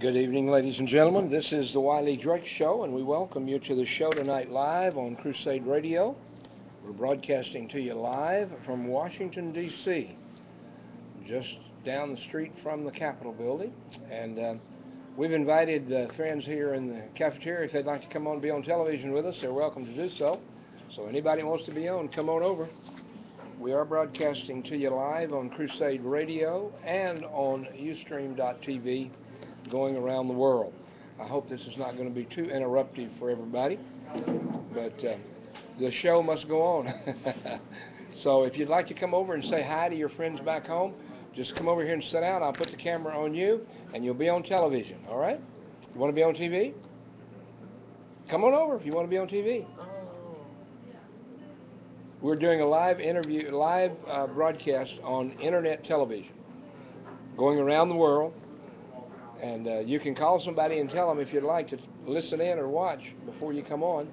Good evening, ladies and gentlemen. This is the Wiley Drake Show, and we welcome you to the show tonight live on Crusade Radio. We're broadcasting to you live from Washington, D.C., just down the street from the Capitol building. And we've invited friends here in the cafeteria. If they'd like to come on and be on television with us, they're welcome to do so. So anybody who wants to be on, come on over. We are broadcasting to you live on Crusade Radio and on Ustream.tv going around the world. I hope this is not going to be too interruptive for everybody, but the show must go on. So if you'd like to come over and say hi to your friends back home, just come over here and sit down. I'll put the camera on you, and you'll be on television, all right? You want to be on TV? Come on over if you want to be on TV. We're doing a live broadcast on internet television going around the world. And you can call somebody and tell them if you'd like to listen in or watch before you come on.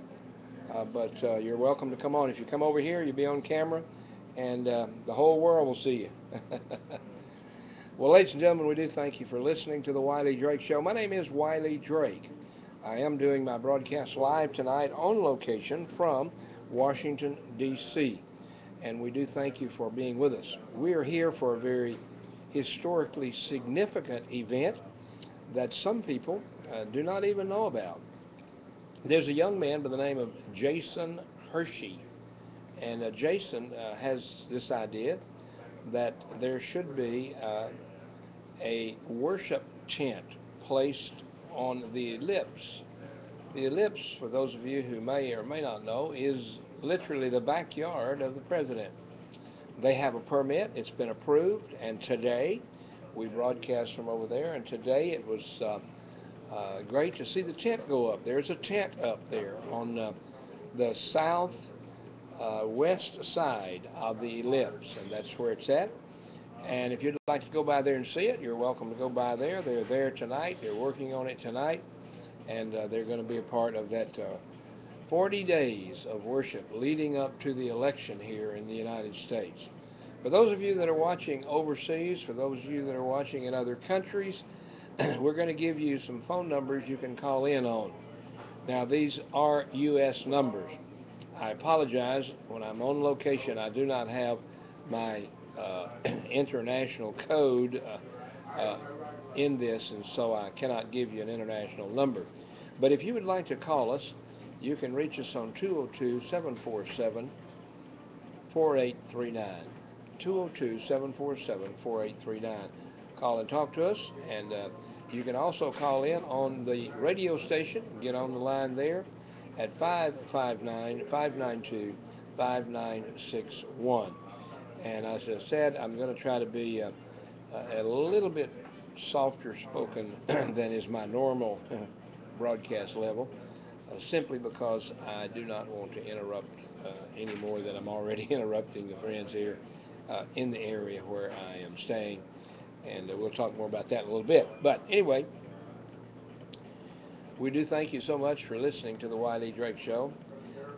But you're welcome to come on. If you come over here, you'll be on camera, and the whole world will see you. Well, ladies and gentlemen, we do thank you for listening to the Wiley Drake Show. My name is Wiley Drake. I am doing my broadcast live tonight on location from Washington, D.C., and we do thank you for being with us. We are here for a very historically significant event that some people do not even know about. There's a young man by the name of Jason Hershey, and Jason has this idea that there should be a worship tent placed on the ellipse. The ellipse, for those of you who may or may not know, is literally the backyard of the president. They have a permit, it's been approved, and today we broadcast from over there, and today it was great to see the tent go up. There's a tent up there on the south west side of the ellipse, and that's where it's at. And if you'd like to go by there and see it, you're welcome to go by there. They're there tonight. They're working on it tonight, and they're going to be a part of that 40 days of worship leading up to the election here in the United States. For those of you that are watching overseas, for those of you that are watching in other countries, we're going to give you some phone numbers you can call in on. Now, these are U.S. numbers. I apologize. When I'm on location, I do not have my international code in this, and so I cannot give you an international number. But if you would like to call us, you can reach us on 202-747-4839. 202-747-4839. Call and talk to us, and you can also call in on the radio station, get on the line there at 559-592-5961. And as I said, I'm going to try to be a little bit softer spoken than is my normal broadcast level, simply because I do not want to interrupt any more than I'm already interrupting the friends here in the area where I am staying, and we'll talk more about that in a little bit. But anyway, we do thank you so much for listening to the Wiley Drake Show.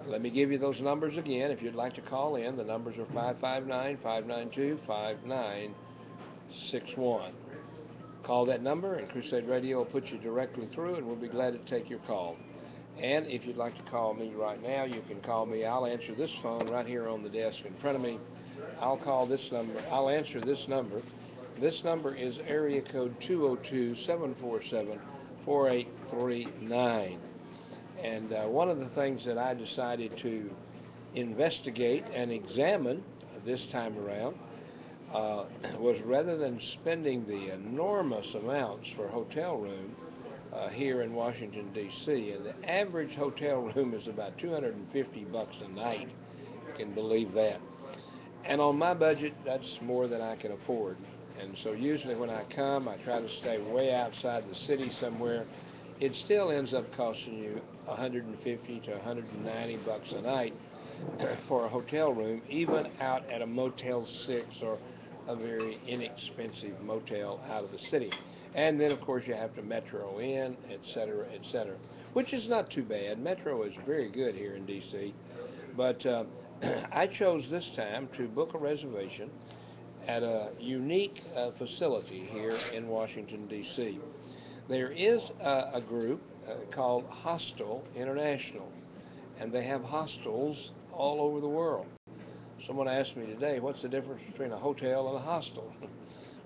Let me give you those numbers again. If you'd like to call in, the numbers are 559-592-5961. Call that number, and Crusade Radio will put you directly through, and we'll be glad to take your call. And if you'd like to call me right now, you can call me. I'll answer this phone right here on the desk in front of me. I'll call this number. I'll answer this number. This number is area code 202-747-4839. And one of the things that I decided to investigate and examine this time around was, rather than spending the enormous amounts for hotel room here in Washington, D.C., and the average hotel room is about $250 a night. You can believe that. And on my budget, that's more than I can afford. And so usually when I come, I try to stay way outside the city somewhere. It still ends up costing you $150 to $190 a night for a hotel room, even out at a Motel 6 or a very inexpensive motel out of the city. And then, of course, you have to Metro in, et cetera, which is not too bad. Metro is very good here in D.C. But I chose this time to book a reservation at a unique facility here in Washington, D.C. There is a group called Hostel International, and they have hostels all over the world. Someone asked me today, what's the difference between a hotel and a hostel?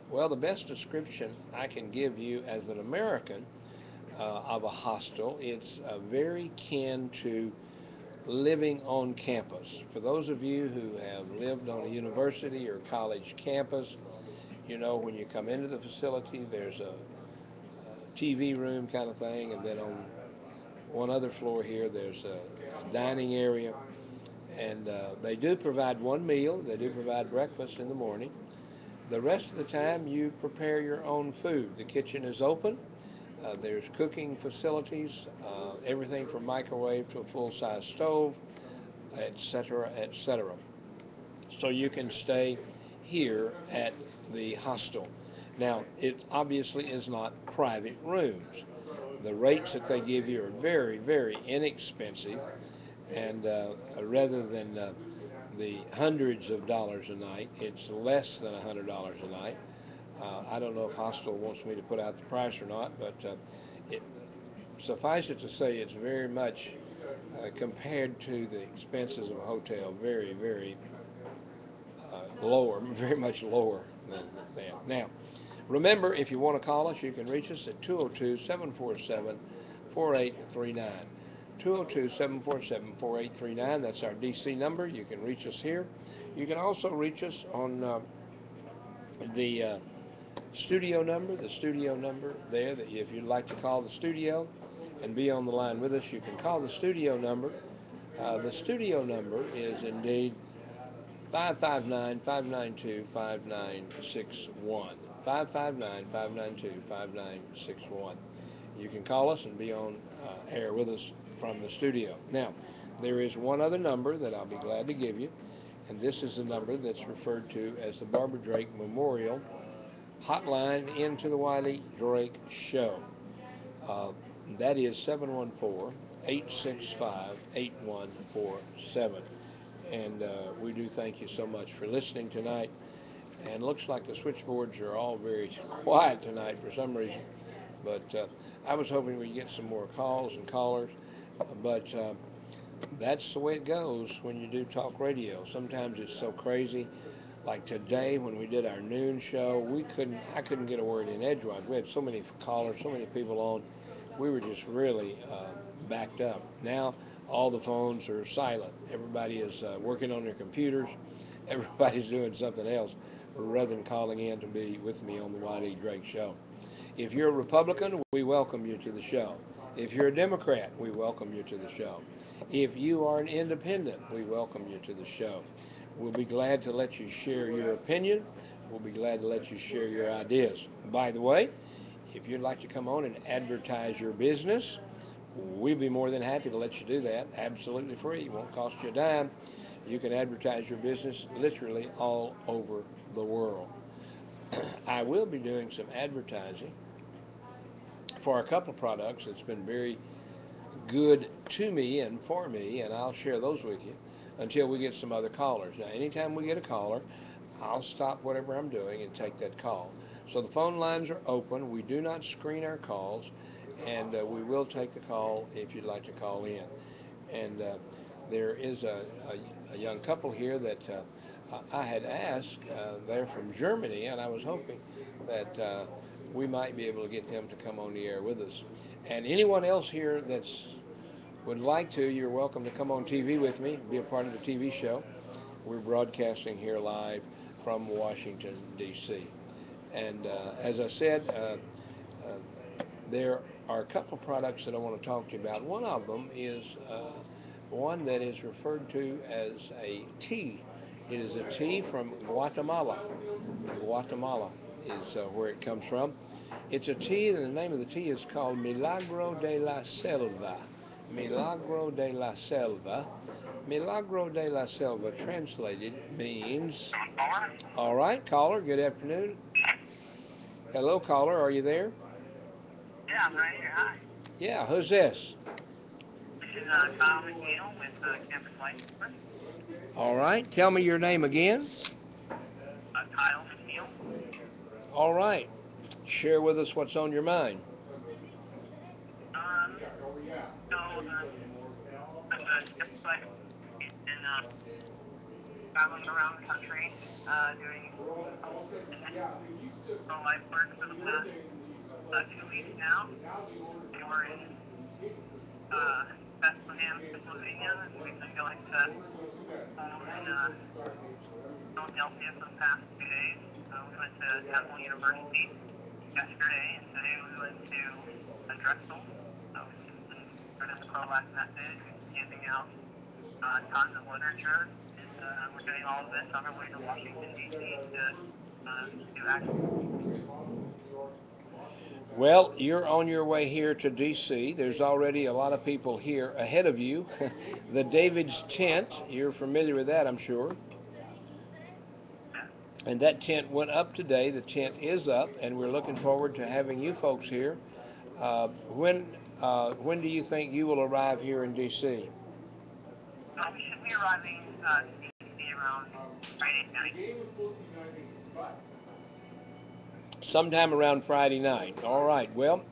Well, the best description I can give you as an American of a hostel, it's very kin to living on campus. For those of you who have lived on a university or college campus, you know when you come into the facility, there's a TV room kind of thing, and then on one other floor here, there's a dining area, and they do provide one meal. They do provide breakfast in the morning. The rest of the time, you prepare your own food. The kitchen is open. There's cooking facilities, everything from microwave to a full-size stove, etc., etc. So you can stay here at the hostel. Now, it obviously is not private rooms. The rates that they give you are very, very inexpensive, and rather than the hundreds of dollars a night, it's less than $100 a night. I don't know if Hostel wants me to put out the price or not, but it, suffice it to say, it's very much compared to the expenses of a hotel, very, very lower, very much lower than that. Now, remember, if you want to call us, you can reach us at 202-747-4839. 202-747-4839. That's our DC number. You can reach us here. You can also reach us on the studio number there, that if you'd like to call the studio and be on the line with us, you can call the studio number. The studio number is indeed 559-592-5961. 559-592-5961. You can call us and be on air with us from the studio. Now, there is one other number that I'll be glad to give you, and this is the number that's referred to as the Barbara Drake Memorial Hotline into the Wiley Drake Show. That is 714-865-8147. And we do thank you so much for listening tonight. And it looks like the switchboards are all very quiet tonight for some reason. But I was hoping we'd get some more calls and callers. But that's the way it goes when you do talk radio. Sometimes it's so crazy. Like today when we did our noon show, I couldn't get a word in edgewise. We had so many callers, so many people on. We were just really backed up. Now all the phones are silent. Everybody is working on their computers. Everybody's doing something else rather than calling in to be with me on the Wiley Drake Show. If you're a Republican, we welcome you to the show. If you're a Democrat, we welcome you to the show. If you are an independent, we welcome you to the show. We'll be glad to let you share your opinion. We'll be glad to let you share your ideas. By the way, if you'd like to come on and advertise your business, we'd be more than happy to let you do that. Absolutely free. It won't cost you a dime. You can advertise your business literally all over the world. I will be doing some advertising for a couple of products that's been very good to me and for me, and I'll share those with you until we get some other callers. Now, anytime we get a caller, I'll stop whatever I'm doing and take that call. So the phone lines are open. We do not screen our calls, and we will take the call if you'd like to call in. And there is a young couple here that I had asked. They're from Germany, and I was hoping that we might be able to get them to come on the air with us. And anyone else here that's would like to, you're welcome to come on TV with me, be a part of the TV show. We're broadcasting here live from Washington, D.C. And as I said, there are a couple of products that I want to talk to you about. One of them is one that is referred to as a tea. It is a tea from Guatemala. Guatemala is where it comes from. It's a tea, and the name of the tea is called Milagro de la Selva. Milagro de la Selva. Milagro de la Selva translated means... All right, caller, good afternoon. Hello, caller, are you there? Yeah, I'm right here. Hi. Yeah, who's this? This is Kyle McNeil with Campus Licensing. All right, tell me your name again. Kyle McNeil. All right, share with us what's on your mind. I'm a skip site and traveling around the country, doing life work for the past 2 weeks now. We were in Bethlehem, Pennsylvania, and we've been going to home in Philadelphia for the past 2 days. We went to Temple University yesterday, and today we went to Drexel. So we've been learning the pro-life method, handing out tons of literature, and we're doing all of this on our way to Washington, D.C. to do action. Well, you're on your way here to D.C. There's already a lot of people here ahead of you. The David's Tent, you're familiar with that, I'm sure. And that tent went up today. The tent is up, and we're looking forward to having you folks here. When do you think you will arrive here in D.C.? We should be arriving to D.C. around Friday night. Sometime around Friday night. All right. Well,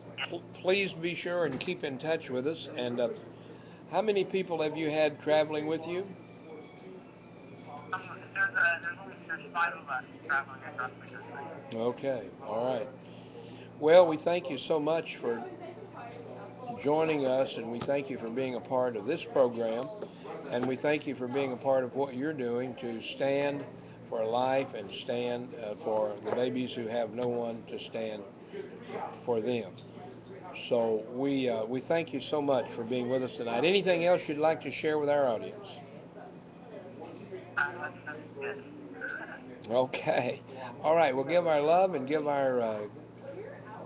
please be sure and keep in touch with us. And how many people have you had traveling with you? There's 5 of us traveling across the country. Okay. All right. Well, we thank you so much for joining us, and we thank you for being a part of this program, and we thank you for being a part of what you're doing to stand for life and stand for the babies who have no one to stand for them. So we thank you so much for being with us tonight. Anything else you'd like to share with our audience? That's good. Okay. All right. We'll give our love and give our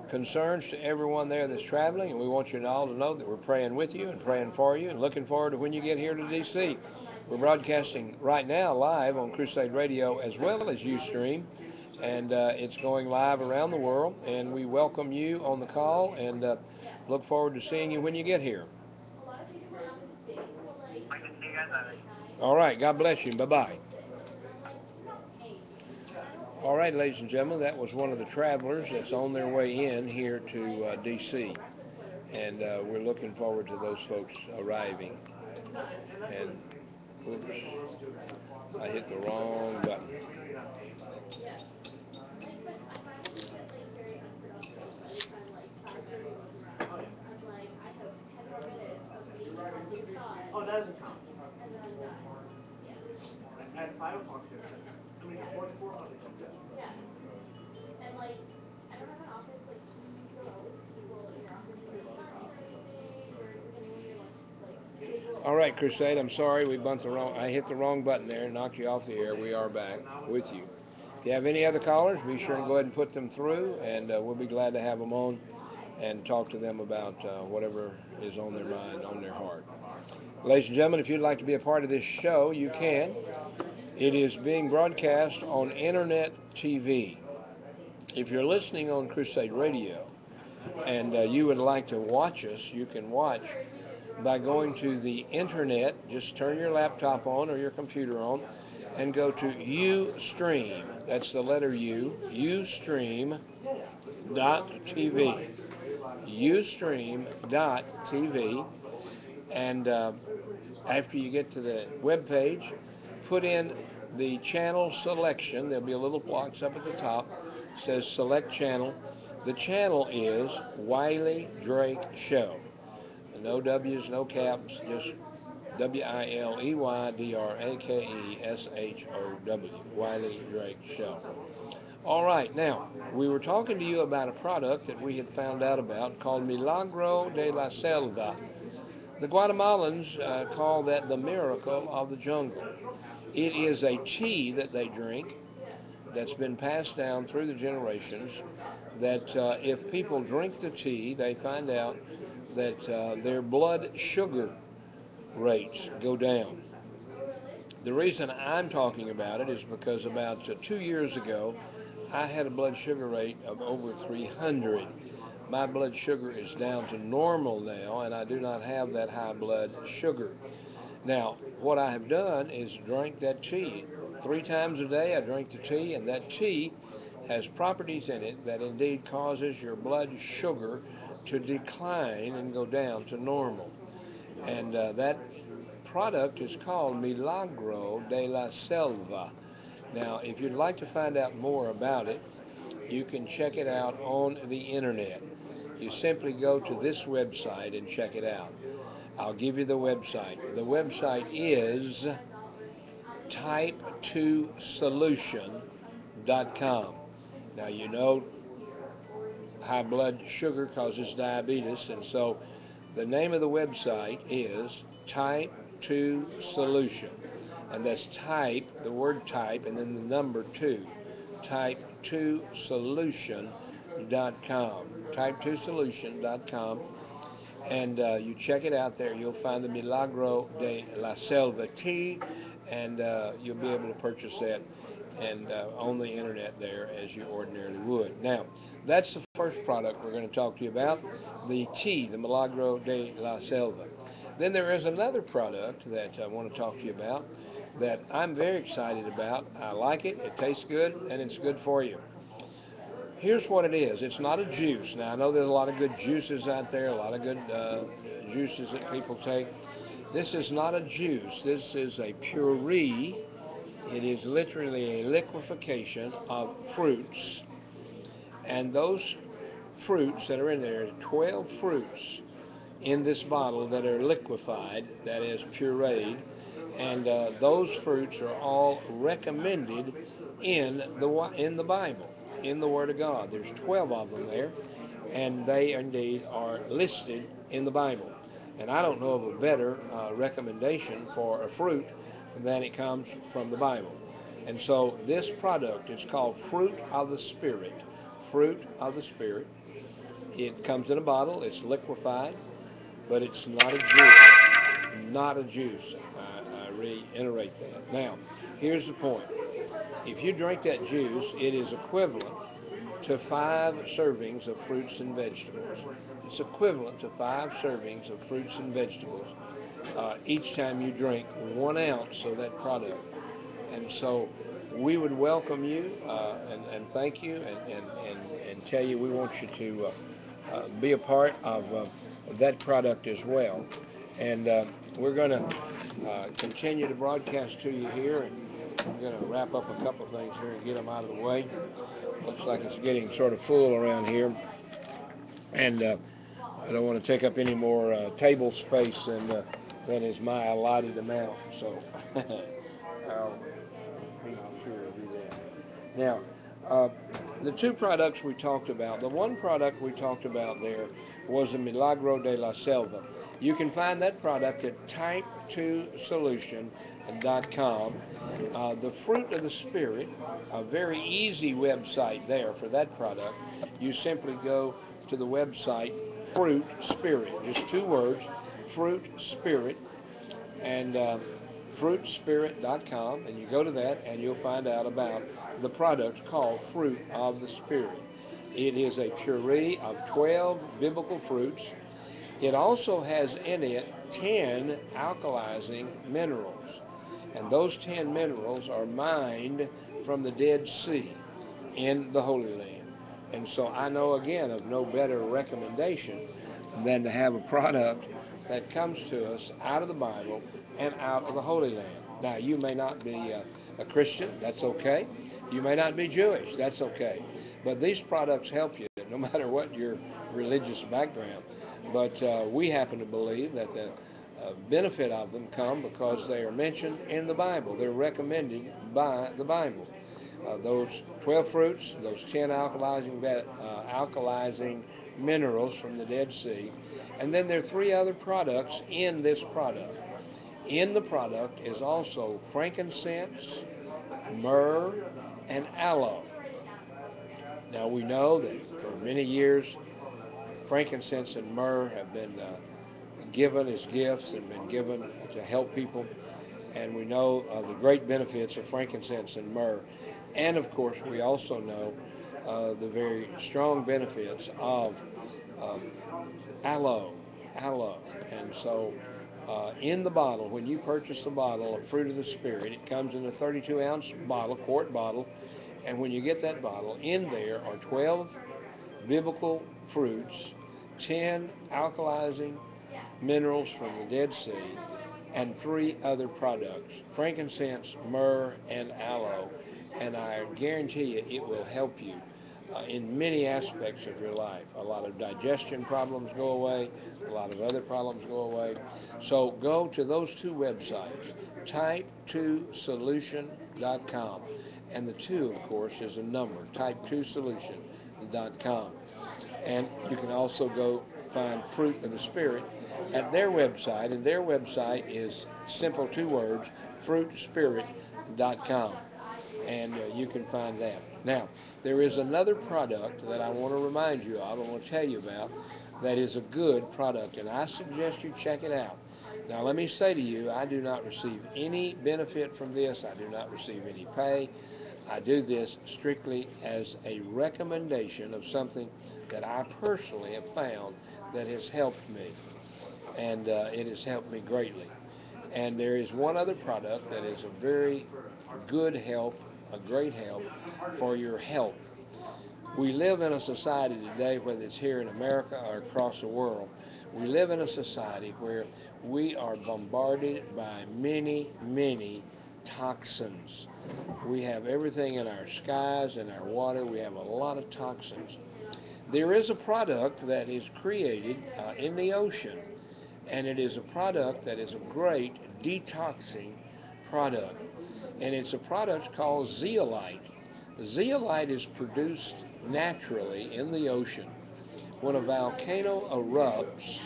concerns to everyone there that's traveling, and we want you all to know that we're praying with you and praying for you and looking forward to when you get here to D.C. We're broadcasting right now live on Crusade Radio as well as Ustream, and it's going live around the world, and we welcome you on the call and look forward to seeing you when you get here. I can see you guys later. All right. God bless you. Bye-bye. All right, ladies and gentlemen, that was one of the travelers that's on their way in here to D.C., and we're looking forward to those folks arriving. And oops, I hit the wrong button. Oh, that doesn't count. At 5 o'clock, I mean, 44 on the jump. All right, Crusade, I'm sorry we bumped the wrong. I hit the wrong button there and knocked you off the air. We are back with you. If you have any other callers, be sure and go ahead and put them through, and we'll be glad to have them on and talk to them about whatever is on their mind, on their heart. Ladies and gentlemen, if you'd like to be a part of this show, you can. It is being broadcast on Internet TV. If you're listening on Crusade Radio and you would like to watch us, you can watch by going to the Internet. Just turn your laptop on or your computer on and go to Ustream. That's the letter U, Ustream.tv. Ustream.tv. And after you get to the web page, put in the channel selection. There'll be a little box up at the top. It says select channel. The channel is Wiley Drake Show. No W's, no caps, just WILEYDRAKESHOW. Wiley Drake Show. All right, now, we were talking to you about a product that we had found out about called Milagro de la Selva. The Guatemalans call that the miracle of the jungle. It is a tea that they drink that's been passed down through the generations, that if people drink the tea, they find out that their blood sugar rates go down. The reason I'm talking about it is because about 2 years ago, I had a blood sugar rate of over 300. My blood sugar is down to normal now, and I do not have that high blood sugar. Now, what I have done is drink that tea. 3 times a day I drink the tea, and that tea has properties in it that indeed causes your blood sugar to decline and go down to normal. And that product is called Milagro de la Selva. Now, if you'd like to find out more about it, you can check it out on the internet. You simply go to this website and check it out. I'll give you the website. The website is type2solution.com. Now, you know high blood sugar causes diabetes, and so the name of the website is Type 2 Solution. And that's type, the word type, and then the number 2. Type2solution.com. Type2solution.com. And you check it out there. You'll find the Milagro de la Selva tea, and you'll be able to purchase that and on the internet there as you ordinarily would. Now, that's the first product we're going to talk to you about, the tea, the Milagro de la Selva. Then there is another product that I want to talk to you about that I'm very excited about. I like it, it tastes good, and it's good for you. Here's what it is. It's not a juice. Now, I know there's a lot of good juices out there, a lot of good juices that people take. This is not a juice. This is a puree. It is literally a liquefaction of fruits. And those fruits that are in there, 12 fruits in this bottle that are liquefied, that is pureed. And those fruits are all recommended in the Bible, in the Word of God. There's 12 of them there, and they indeed are listed in the Bible. And I don't know of a better recommendation for a fruit than it comes from the Bible. And so this product is called Fruit of the Spirit. Fruit of the Spirit. It comes in a bottle. It's liquefied, but it's not a juice. Not a juice. I reiterate that. Now, here's the point. If you drink that juice, it is equivalent to 5 servings of fruits and vegetables. It's equivalent to 5 servings of fruits and vegetables each time you drink 1 ounce of that product. And so we would welcome you and thank you and tell you we want you to be a part of that product as well. And we're going to continue to broadcast to you here, and I'm going to wrap up a couple of things here and get them out of the way. Looks like it's getting sort of full around here, and I don't want to take up any more table space than is my allotted amount. So I'll be sure to do that. Now, the 2 products we talked about, the 1 product we talked about there was the Milagro de la Selva. You can find that product at type2solution.com. The Fruit of the Spirit, a very easy website there for that product. You simply go to the website Fruit Spirit, just 2 words, Fruit Spirit, and fruitspirit.com, and you go to that and you'll find out about the product called Fruit of the Spirit. It is a puree of 12 biblical fruits. It also has in it 10 alkalizing minerals, and those 10 minerals are mined from the Dead Sea in the Holy Land. And so I know again of no better recommendation than to have a product that comes to us out of the Bible and out of the Holy Land. Now, you may not be a Christian, that's okay. You may not be Jewish, that's okay. But these products help you no matter what your religious background. But we happen to believe that the benefit of them come because they are mentioned in the Bible. They're recommended by the Bible. Those 12 fruits, those 10 alkalizing minerals from the Dead Sea. And then there are 3 other products in this product. In the product is also frankincense, myrrh, and aloe. Now we know that for many years, frankincense and myrrh have been given as gifts and been given to help people. And we know the great benefits of frankincense and myrrh. And of course, we also know the very strong benefits of aloe. And so in the bottle, when you purchase a bottle of Fruit of the Spirit, it comes in a 32-ounce bottle, quart bottle. And when you get that bottle, in there are 12 biblical fruits, 10 alkalizing minerals from the Dead Sea, and 3 other products: frankincense, myrrh, and aloe. And I guarantee you it will help you in many aspects of your life. A lot of digestion problems go away, a lot of other problems go away. So go to those 2 websites, type2solution.com. And the 2, of course, is a number, type2solution.com. And you can also go find Fruit of the Spirit at their website, and their website is simple 2 words, fruitspirit.com, and you can find that. Now, there is another product that I want to remind you of, I want to tell you about, that is a good product, and I suggest you check it out. Now, let me say to you, I do not receive any benefit from this. I do not receive any pay. I do this strictly as a recommendation of something that I personally have found that has helped me, and it has helped me greatly. And there is one other product that is a very good help, a great help for your health. We live in a society today, whether it's here in America or across the world, we live in a society where we are bombarded by many, many toxins. We have everything in our skies and our water. We have a lot of toxins. There is a product that is created in the ocean, and it is a product that is a great detoxing product. And it's a product called zeolite. Zeolite is produced naturally in the ocean. When a volcano erupts,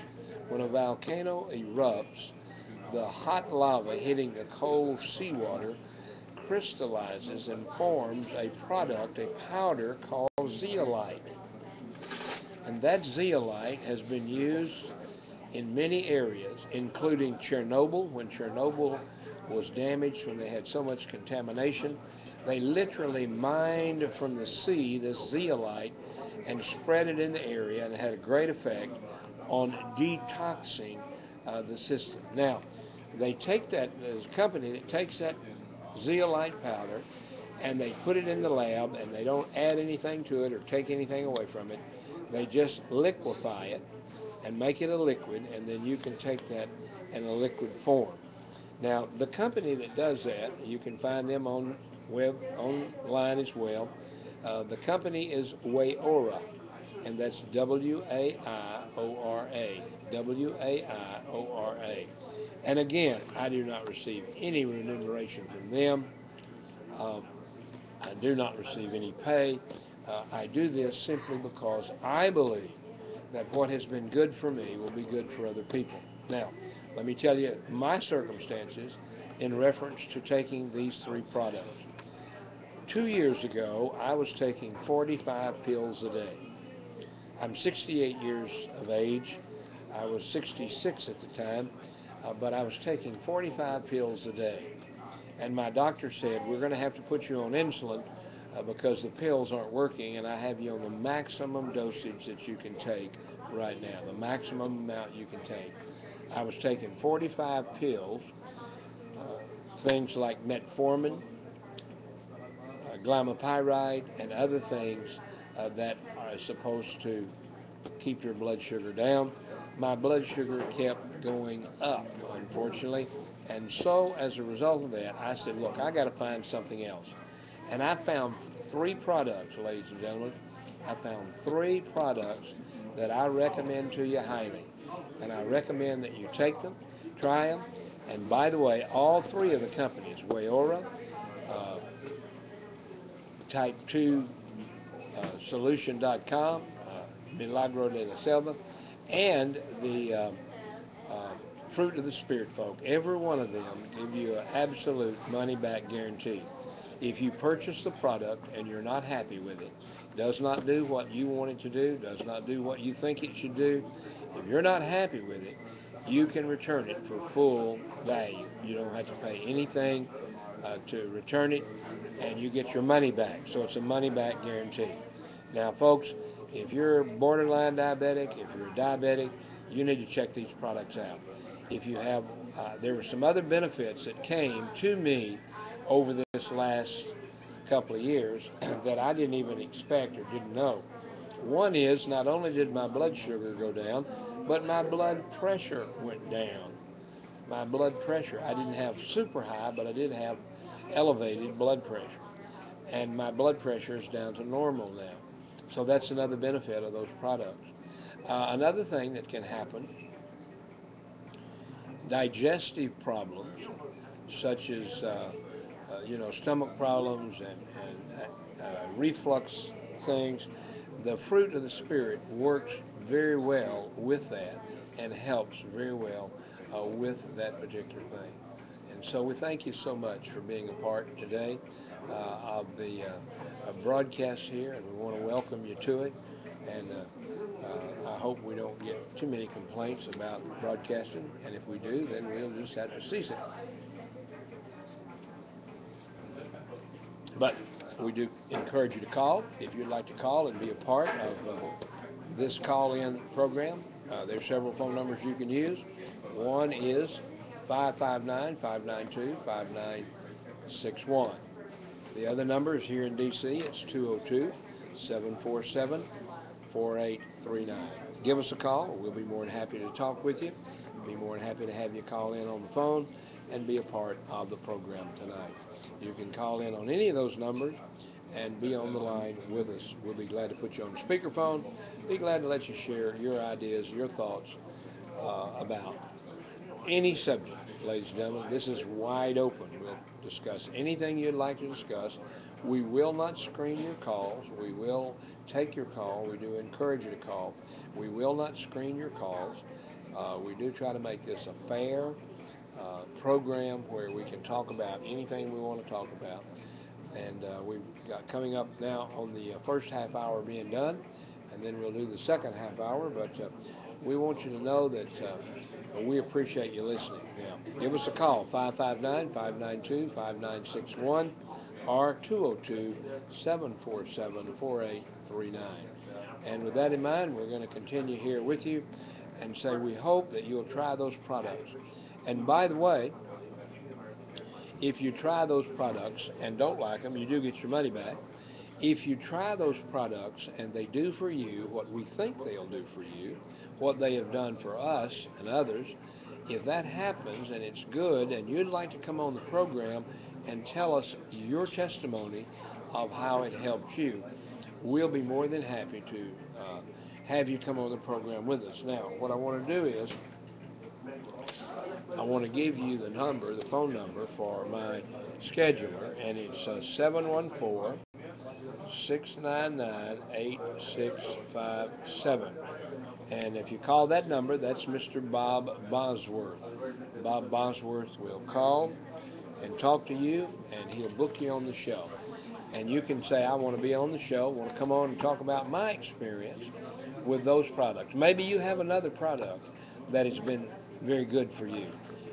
when a volcano erupts, the hot lava hitting the cold seawater crystallizes and forms a product, a powder called zeolite. And that zeolite has been used in many areas, including Chernobyl. When Chernobyl was damaged, when they had so much contamination, they literally mined from the sea this zeolite and spread it in the area, and it had a great effect on detoxing the system. Now, they take that, there's a company that takes that zeolite powder and they put it in the lab, and they don't add anything to it or take anything away from it. They just liquefy it and make it a liquid, and then you can take that in a liquid form. Now, the company that does that, you can find them online as well. The company is Waiora, and that's Waiora, Waiora. And again, I do not receive any remuneration from them. Um, I do not receive any pay. I do this simply because I believe that what has been good for me will be good for other people. Now, let me tell you my circumstances in reference to taking these 3 products. 2 years ago, I was taking 45 pills a day. I'm 68 years of age. I was 66 at the time, but I was taking 45 pills a day. And my doctor said, we're going to have to put you on insulin because the pills aren't working, and I have you on the maximum dosage that you can take right now, the maximum amount you can take. I was taking 45 pills, things like metformin, glimepiride, and other things that are supposed to keep your blood sugar down. My blood sugar kept going up, unfortunately. And so, as a result of that, I said, look, I got to find something else. And I found 3 products, ladies and gentlemen. I found 3 products that I recommend to you highly. And I recommend that you take them, try them. And by the way, all 3 of the companies, Waiora, uh, Type 2 Solution.com, Milagro de la Selva, and the uh, Fruit of the Spirit folk. Every one of them give you an absolute money-back guarantee. If you purchase the product and you're not happy with it, does not do what you want it to do, does not do what you think it should do, if you're not happy with it, you can return it for full value. You don't have to pay anything to return it, and you get your money back. So it's a money-back guarantee. Now, folks, if you're borderline diabetic, if you're a diabetic, you need to check these products out. If you have, there were some other benefits that came to me over this last couple of years that I didn't even expect or didn't know. One is not only did my blood sugar go down, but my blood pressure went down. My blood pressure, I didn't have super high, but I did have elevated blood pressure. And my blood pressure is down to normal now. So that's another benefit of those products. Another thing that can happen, digestive problems, such as stomach problems and reflux things. The fruit of the Spirit works very well with that and helps very well with that particular thing. And so we thank you so much for being a part today of the broadcast here, and we want to welcome you to it. And I hope we don't get too many complaints about broadcasting, and if we do, then we'll just have to cease it. But we do encourage you to call if you'd like to call and be a part of this call-in program. There are several phone numbers you can use. One is 559-592-5961. The other number is here in D.C. It's 202-747-4839. Give us a call. We'll be more than happy to talk with you. Be more than happy to have you call in on the phone and be a part of the program tonight. You can call in on any of those numbers and be on the line with us. We'll be glad to put you on speakerphone. Be glad to let you share your ideas, your thoughts about any subject, ladies and gentlemen. This is wide open. We'll discuss anything you'd like to discuss. We will not screen your calls. We will take your call. We do encourage you to call. We will not screen your calls. We do try to make this a fair program where we can talk about anything we want to talk about. And we've got coming up now on the first half hour being done, and then we'll do the second half hour. But we want you to know that we appreciate you listening. Now, give us a call, 559-592-5961 or 202-747-4839. And with that in mind, we're going to continue here with you and say we hope that you'll try those products. And by the way, if you try those products and don't like them, you do get your money back. If you try those products and they do for you what we think they'll do for you, what they have done for us and others, if that happens and it's good and you'd like to come on the program and tell us your testimony of how it helped you, we'll be more than happy to have you come on the program with us. Now, what I want to do is I want to give you the number, the phone number for my scheduler, and it's 714-699-8657. And if you call that number, that's Mr. Bob Bosworth. Bob Bosworth will call and talk to you, and he'll book you on the show. And you can say, I want to be on the show, want to come on and talk about my experience with those products. Maybe you have another product that has been very good for you.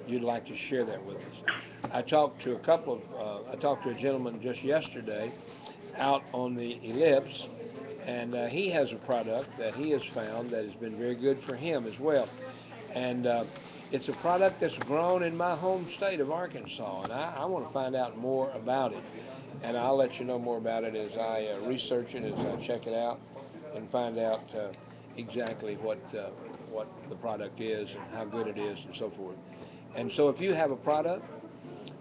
You'd like to share that with us. I talked to a gentleman just yesterday out on the ellipse, and he has a product that he has found that has been very good for him as well. And it's a product that's grown in my home state of Arkansas, and I want to find out more about it. And I'll let you know more about it as I research it, as I check it out, and find out exactly what the product is and how good it is and so forth. And so if you have a product,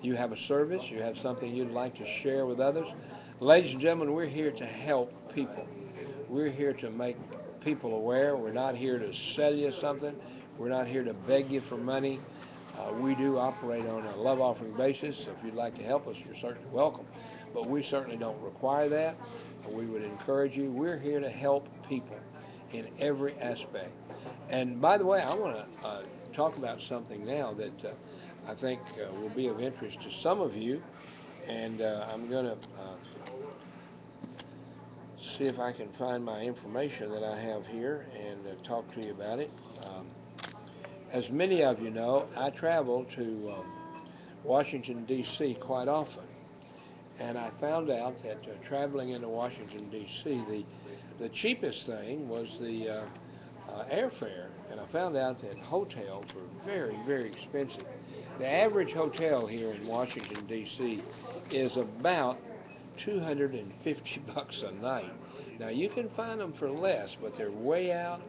you have a service, you have something you'd like to share with others, ladies and gentlemen, we're here to help people. We're here to make people aware. We're not here to sell you something. We're not here to beg you for money. We do operate on a love offering basis. So if you'd like to help us, you're certainly welcome. But we certainly don't require that. We would encourage you. We're here to help people in every aspect. And by the way, I want to talk about something now that I think will be of interest to some of you. And I'm going to see if I can find my information that I have here and talk to you about it. As many of you know, I travel to Washington, D.C. quite often. And I found out that traveling into Washington, D.C., the cheapest thing was the airfare. And I found out that hotels were very, very expensive. The average hotel here in Washington, D.C. is about $250 a night. Now you can find them for less, but they're way out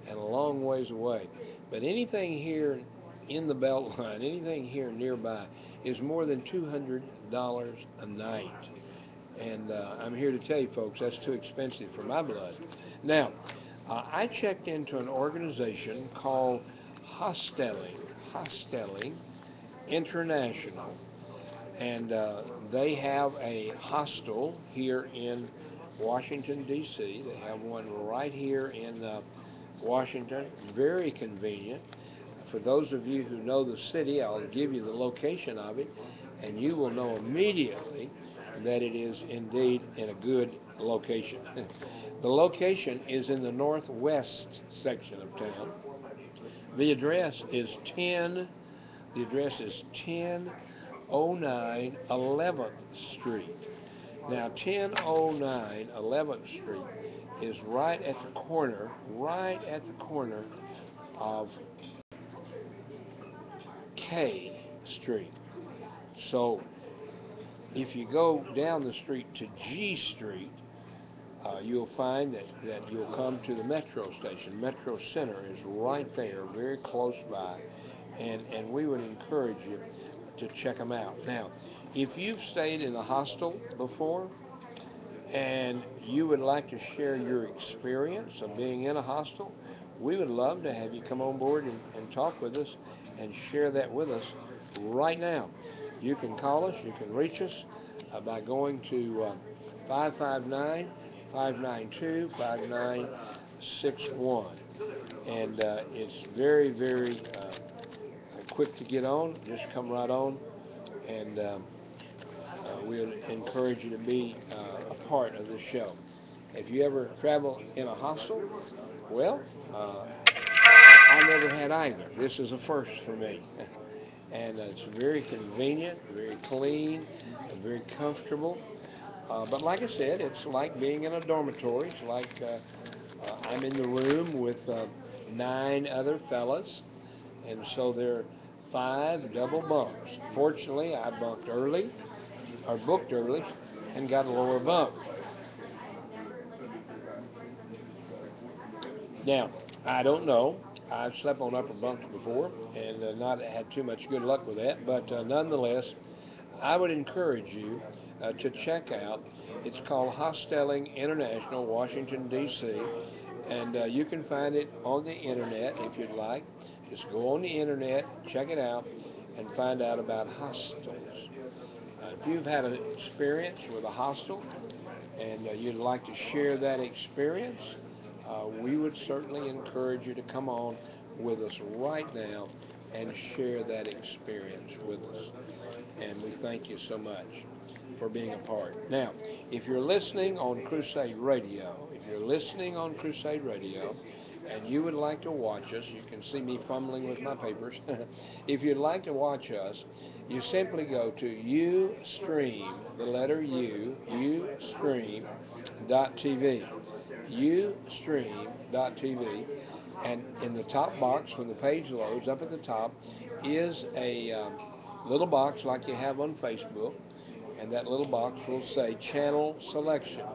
and a long ways away. But anything here in the Beltline, anything here nearby, is more than $200 a night. And I'm here to tell you, folks, that's too expensive for my blood. Now, I checked into an organization called Hostelling International, and they have a hostel here in Washington, D.C. They have one right here in Washington, very convenient. For those of you who know the city, I'll give you the location of it, and you will know immediately that it is indeed in a good location. The location is in the northwest section of town. The address is 1009 11th Street. Now, 1009 11th Street is right at the corner of K Street. So if you go down the street to G Street, you'll find that you'll come to the metro station. Metro Center is right there, very close by, and we would encourage you to check them out. Now, if you've stayed in a hostel before and you would like to share your experience of being in a hostel, we would love to have you come on board and talk with us and share that with us right now. You can call us, you can reach us by going to 559 592 5961. And it's very, very quick to get on. Just come right on, and we'll encourage you to be a part of this show. If you ever travel in a hostel, well, I never had either. This is a first for me. And it's very convenient, very clean, and very comfortable. But like I said, it's like being in a dormitory. It's like I'm in the room with 9 other fellas, and so there are 5 double bunks. Fortunately, I booked early, and got a lower bunk. Now, I don't know. I've slept on upper bunks before and not had too much good luck with that, but nonetheless, I would encourage you to check out. It's called Hostelling International, Washington, D.C., and you can find it on the internet if you'd like. Just go on the internet, check it out, and find out about hostels. If you've had an experience with a hostel and you'd like to share that experience, we would certainly encourage you to come on with us right now and share that experience with us. And we thank you so much for being a part. Now, if you're listening on Crusade Radio, and you would like to watch us, you can see me fumbling with my papers. If you'd like to watch us, you simply go to Ustream, the letter U, Ustream.tv, Ustream.tv, and in the top box, when the page loads, up at the top is a little box like you have on Facebook, and that little box will say Channel Selection.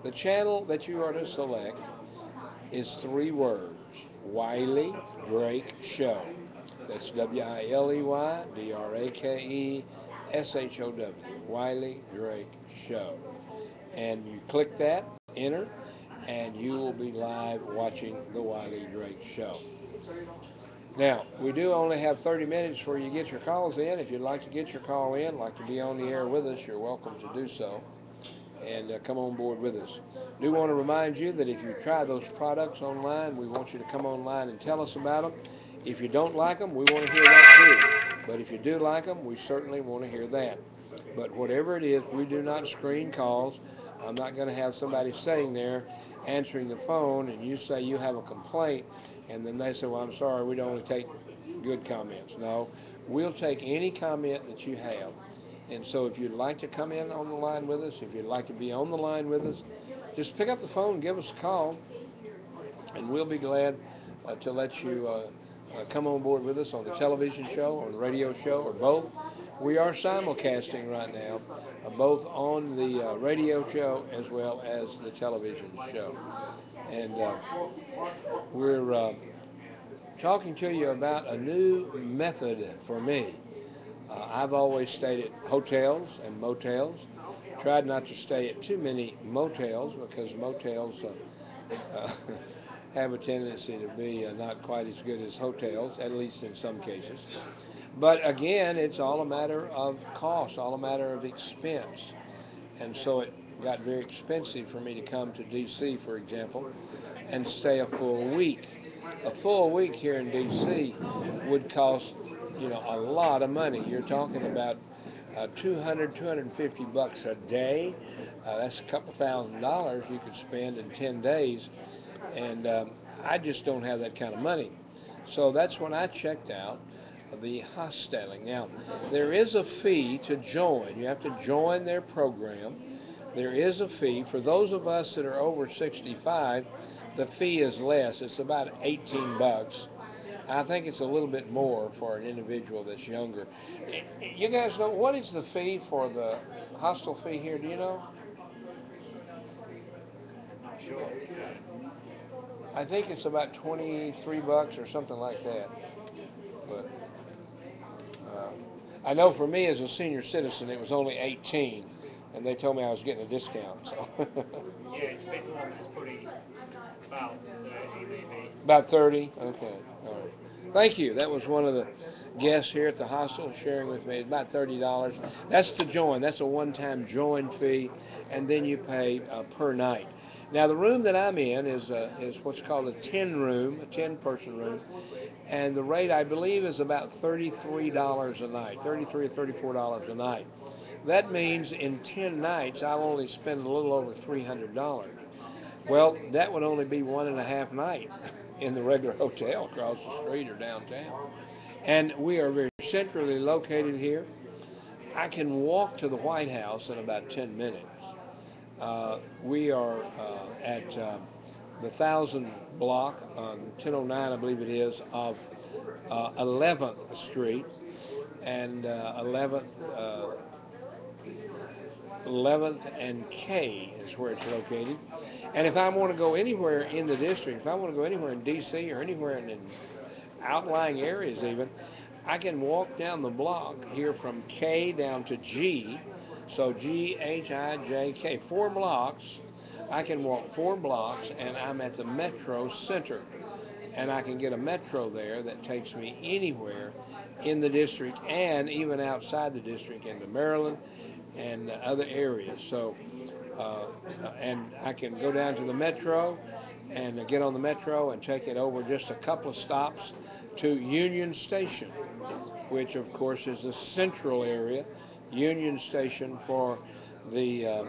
The channel that you are to select is 3 words: Wiley Drake Show. That's WILEYDRAKESHOW. Wiley Drake Show. And you click that, enter, and you will be live watching the Wiley Drake Show. Now, we do only have 30 minutes before you get your calls in. If you'd like to get your call in, like to be on the air with us, you're welcome to do so. And come on board with us. Do want to remind you that if you try those products online, we want you to come online and tell us about them. If you don't like them, we want to hear that too. But if you do like them, we certainly want to hear that. But whatever it is, we do not screen calls. I'm not going to have somebody sitting there answering the phone and you say you have a complaint and then they say, well, I'm sorry, we don't only take good comments. No, we'll take any comment that you have. And so if you'd like to come in on the line with us, if you'd like to be on the line with us, just pick up the phone, give us a call, and we'll be glad to let you come on board with us on the television show, on the radio show, or both. We are simulcasting right now, both on the radio show as well as the television show. And we're talking to you about a new method for me. I've always stayed at hotels and motels. Tried not to stay at too many motels because motels uh, have a tendency to be not quite as good as hotels, at least in some cases. But again, it's all a matter of cost, all a matter of expense. And so it got very expensive for me to come to D.C., for example, and stay a full week. A full week here in D.C. would cost, a lot of money. You're talking about 250 bucks a day. That's a couple $1,000 you could spend in 10 days. And I just don't have that kind of money. So that's when I checked out the hosteling. Now, there is a fee to join. You have to join their program. There is a fee. For those of us that are over 65, the fee is less. It's about 18 bucks. I think it's a little bit more for an individual that's younger. You guys know, what is the fee for the hostel fee here? Do you know? Not sure. I think it's about 23 bucks or something like that. But uh, I know for me as a senior citizen, it was only 18, and they told me I was getting a discount. So Yeah, it's a bit more, but it's probably about 30 maybe. about 30. Okay. All right. Thank you. That was one of the guests here at the hostel sharing with me. It's about $30. That's to join. That's a one-time join fee, and then you pay per night. Now the room that I'm in is what's called a 10 room, a 10-person room, and the rate I believe is about $33 a night, $33 or $34 a night. That means in 10 nights I'll only spend a little over $300. Well, that would only be one and a half night in the regular hotel across the street or downtown. And we are very centrally located here. I can walk to the White House in about 10 minutes. We are at the 1000 block on 1009, I believe it is, of 11th Street and 11th and K is where it's located. And if I want to go anywhere in the district, if I want to go anywhere in D.C. or anywhere in outlying areas even, I can walk down the block here from K down to G. So G-H-I-J-K, 4 blocks. I can walk 4 blocks and I'm at the Metro Center. And I can get a Metro there that takes me anywhere in the district and even outside the district into Maryland and other areas. So, uh, and I can go down to the Metro and get on the Metro and take it over just a couple of stops to Union Station, which of course is the central area, Union Station for the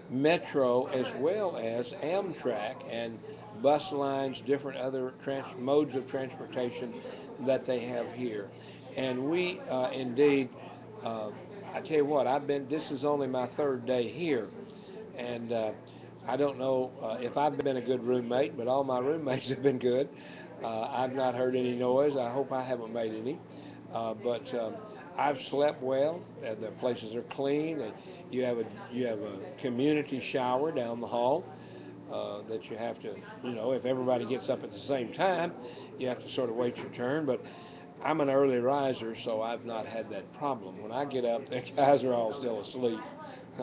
Metro as well as Amtrak and bus lines, different other modes of transportation that they have here. And we indeed, uh, I tell you what, this is only my third day here. And I don't know if I've been a good roommate, but all my roommates have been good. I've not heard any noise. I hope I haven't made any. But I've slept well. The places are clean. You have a community shower down the hall that you have to, if everybody gets up at the same time, you have to sort of wait your turn. But I'm an early riser, so I've not had that problem. When I get up, the guys are all still asleep.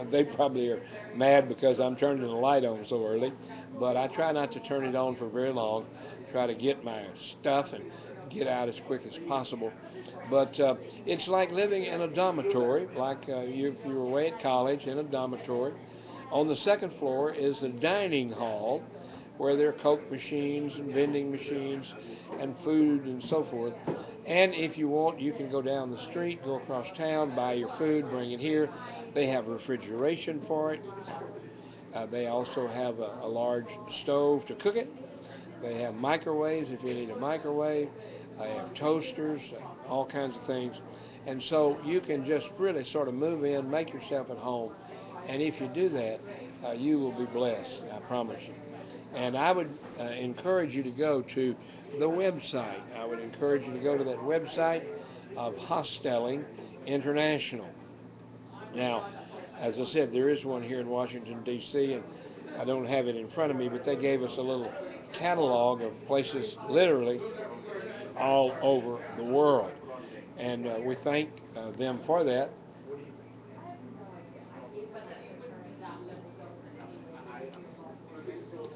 They probably are mad because I'm turning the light on so early, but I try not to turn it on for very long. Try to get my stuff and get out as quick as possible. But it's like living in a dormitory, like if you were away at college in a dormitory. On the second floor is the dining hall, where there are Coke machines and vending machines and food and so forth. And if you want, you can go down the street, go across town, buy your food, bring it here. They have refrigeration for it. They also have a large stove to cook it. They have microwaves if you need a microwave. They have toasters, all kinds of things. And so you can just really sort of move in, make yourself at home. And if you do that, you will be blessed, I promise you. And I would encourage you to go to the website. I would encourage you to go to that website of hosteling, International. Now, as I said, there is one here in Washington, D.C., and I don't have it in front of me, but they gave us a little catalog of places literally all over the world. And we thank them for that.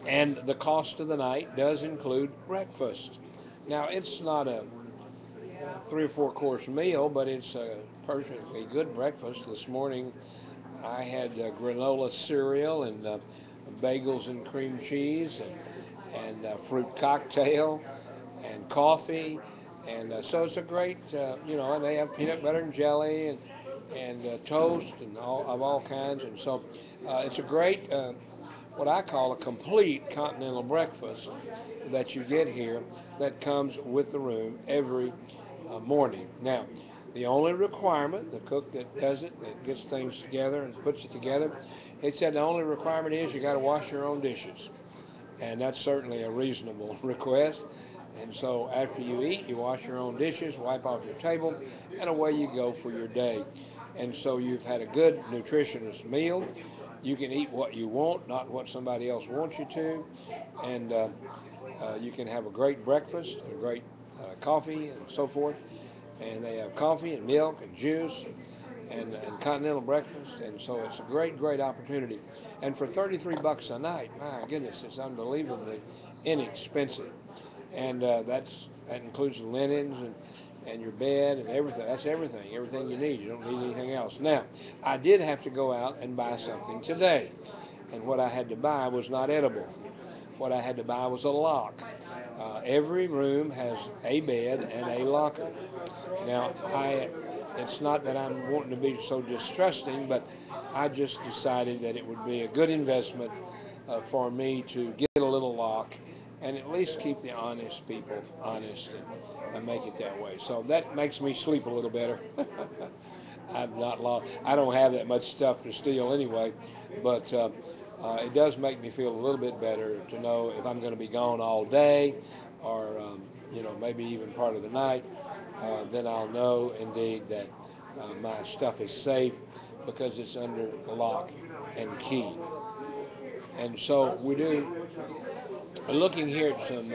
And the cost of the night does include breakfast. Now, it's not a 3 or 4 course meal, but it's a perfectly good breakfast. This morning I had granola cereal and bagels and cream cheese and fruit cocktail and coffee. And so it's a great, and they have peanut butter and jelly and toast and all kinds. And so it's a great, what I call a complete continental breakfast that you get here that comes with the room every morning. Now, the only requirement, the cook that does it, that gets things together and puts it together, he said the only requirement is you got to wash your own dishes. And that's certainly a reasonable request. And so after you eat, you wash your own dishes, wipe off your table, and away you go for your day. And so you've had a good, nutritious meal. You can eat what you want, not what somebody else wants you to. And you can have a great breakfast, and a great coffee, and so forth. And they have coffee and milk and juice and continental breakfast, and so it's a great, great opportunity. And for $33 a night, my goodness, it's unbelievably inexpensive. And that includes the linens and your bed and everything. That's everything you need. You don't need anything else. Now, I did have to go out and buy something today, and what I had to buy was not edible. What I had to buy was a lock. Every room has a bed and a locker. Now, it's not that I'm wanting to be so distrusting, but I just decided that it would be a good investment for me to get a little lock and at least keep the honest people honest and make it that way. So that makes me sleep a little better. I don't have that much stuff to steal anyway, but it does make me feel a little bit better to know if I'm going to be gone all day or, maybe even part of the night, then I'll know indeed that my stuff is safe because it's under lock and key. And so we do, looking here at some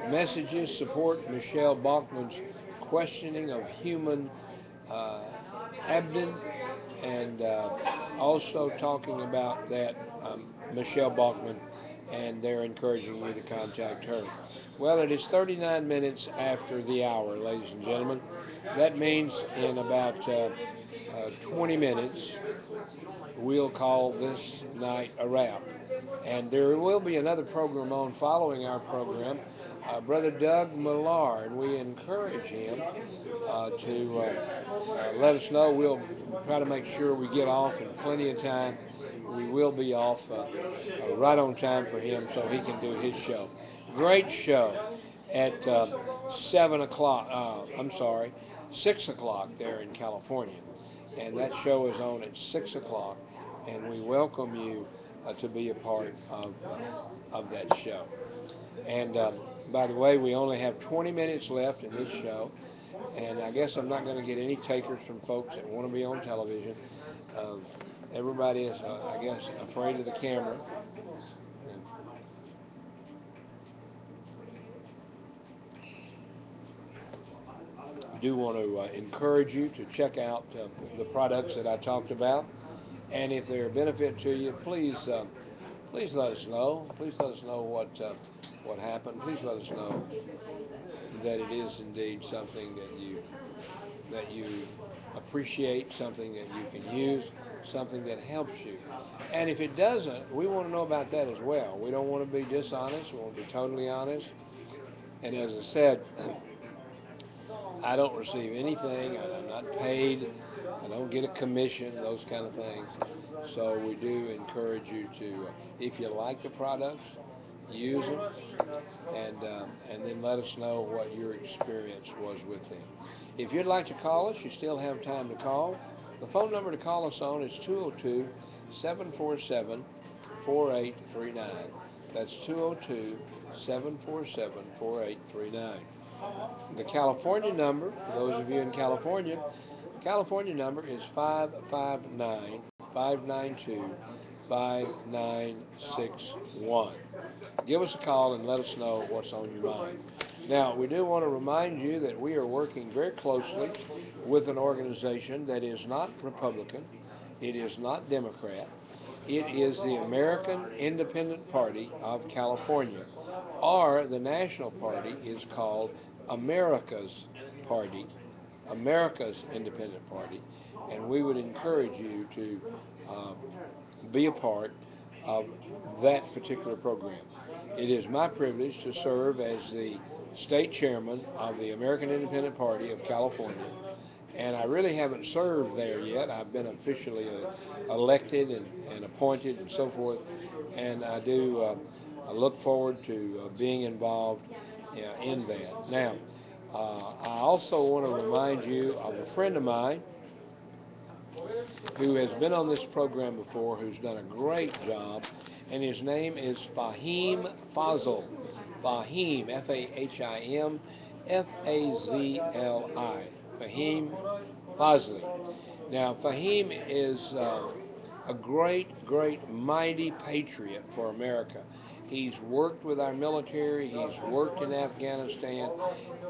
messages, support Michelle Bachman's questioning of human uh, abdomen, and also talking about that Michelle Bachman, and they're encouraging me to contact her. Well, it is 39 minutes after the hour, ladies and gentlemen. That means in about 20 minutes, we'll call this night a wrap. And there will be another program on following our program, Brother Doug Millar, and we encourage him to let us know. We'll try to make sure we get off in plenty of time. We will be off right on time for him so he can do his show. Great show at 7 o'clock, 6 o'clock there in California. And that show is on at 6 o'clock, and we welcome you to be a part of that show. And by the way, we only have 20 minutes left in this show, and I guess I'm not going to get any takers from folks that want to be on television. Um, Everybody is, I guess, afraid of the camera. And I do want to encourage you to check out the products that I talked about, and if they're a benefit to you, please let us know. Please let us know what happened. Please let us know that it is indeed something that you appreciate, something that you can use, something that helps you. And if it doesn't, we want to know about that as well. We don't want to be dishonest. We want to be totally honest. And as I said, I don't receive anything. I'm not paid. I don't get a commission, those kind of things. So we do encourage you to, if you like the products, use them, and then let us know what your experience was with them. If you'd like to call us, you still have time to call. The phone number to call us on is 202 747 4839. That's 202 747 4839. The California number, for those of you in California, California number is 559-592-5961. Give us a call and let us know what's on your mind. Now, we do want to remind you that we are working very closely with an organization that is not Republican, it is not Democrat, it is the American Independent Party of California, or the national party is called America's Party, America's Independent Party, and we would encourage you to uh, be a part of that particular program. It is my privilege to serve as the state chairman of the American Independent Party of California, and I really haven't served there yet. I've been officially elected and appointed and so forth, and I look forward to being involved in that. Now, I also want to remind you of a friend of mine who has been on this program before, who's done a great job, and his name is Fahim Fazli. Fahim, Fahim, Fazli. Fahim Fazli. Now, Fahim is a great, mighty patriot for America. He's worked with our military, he's worked in Afghanistan,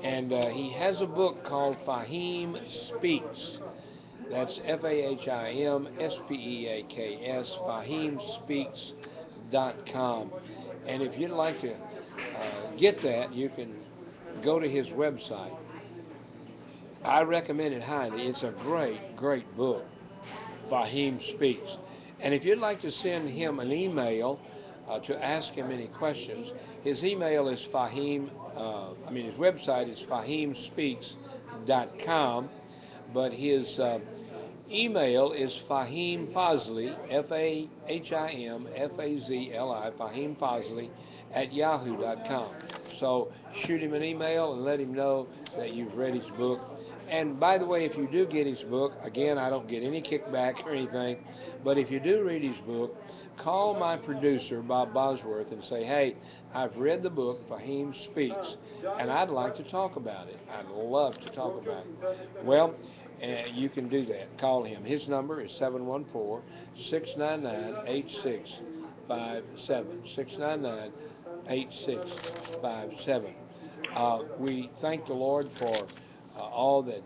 and he has a book called Fahim Speaks. That's FAHIMSPEAKS, FahimSpeaks.com. And if you'd like to get that, you can go to his website. I recommend it highly. It's a great book, Fahim Speaks. And if you'd like to send him an email to ask him any questions, his email is his website is FahimSpeaks.com, but his email is Fahim Fazli, Fahimfazli, Fahim Fazli, at yahoo.com. So shoot him an email and let him know that you've read his book. And by the way, if you do get his book, again, I don't get any kickback or anything, but if you do read his book, call my producer, Bob Bosworth, and say, hey, I've read the book, Fahim Speaks, and I'd like to talk about it. I'd love to talk about it. Well, you can do that. Call him. His number is 714-699-8657. 699-8657. We thank the Lord for all that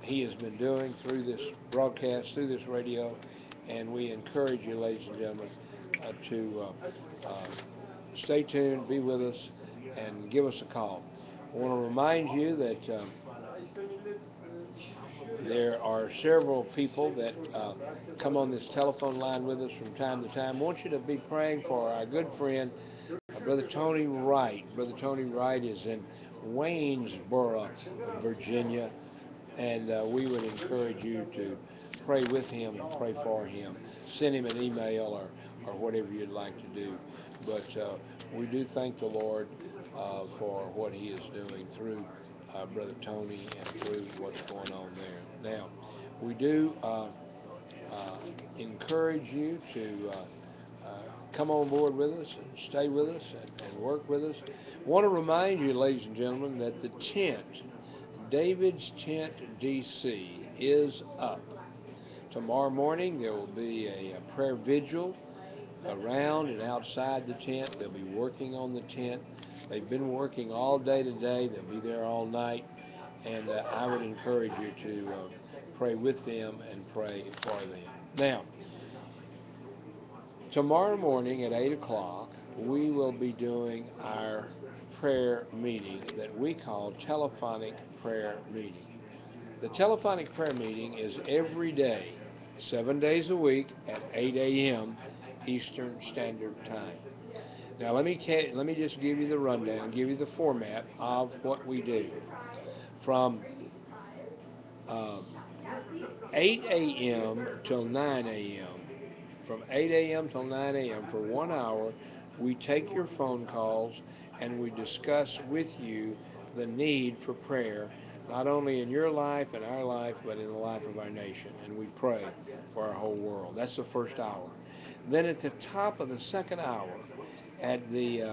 he has been doing through this broadcast, through this radio, and we encourage you, ladies and gentlemen, to stay tuned, be with us, and give us a call. I want to remind you that there are several people that come on this telephone line with us from time to time. I want you to be praying for our good friend, Brother Tony Wright. Brother Tony Wright is in Waynesboro, Virginia, and we would encourage you to pray with him and pray for him. Send him an email or whatever you'd like to do. But we do thank the Lord for what he is doing through Brother Tony and through what's going on there. Now, we do encourage you to come on board with us and stay with us and work with us. I want to remind you, ladies and gentlemen, that the tent, David's Tent DC, is up. Tomorrow morning there will be a prayer vigil around and outside the tent. They'll be working on the tent. They've been working all day today. They'll be there all night. And I would encourage you to pray with them and pray for them. Now, tomorrow morning at 8 o'clock, we will be doing our prayer meeting that we call telephonic prayer meeting. The telephonic prayer meeting is every day, 7 days a week at 8 a.m. Eastern Standard Time. Now let me just give you the rundown, give you the format of what we do. From uh, 8 a.m. till 9 a.m. From 8 a.m. till 9 a.m. for 1 hour, we take your phone calls and we discuss with you the need for prayer, not only in your life and our life, but in the life of our nation. And we pray for our whole world. That's the first hour. Then at the top of the second hour, at the,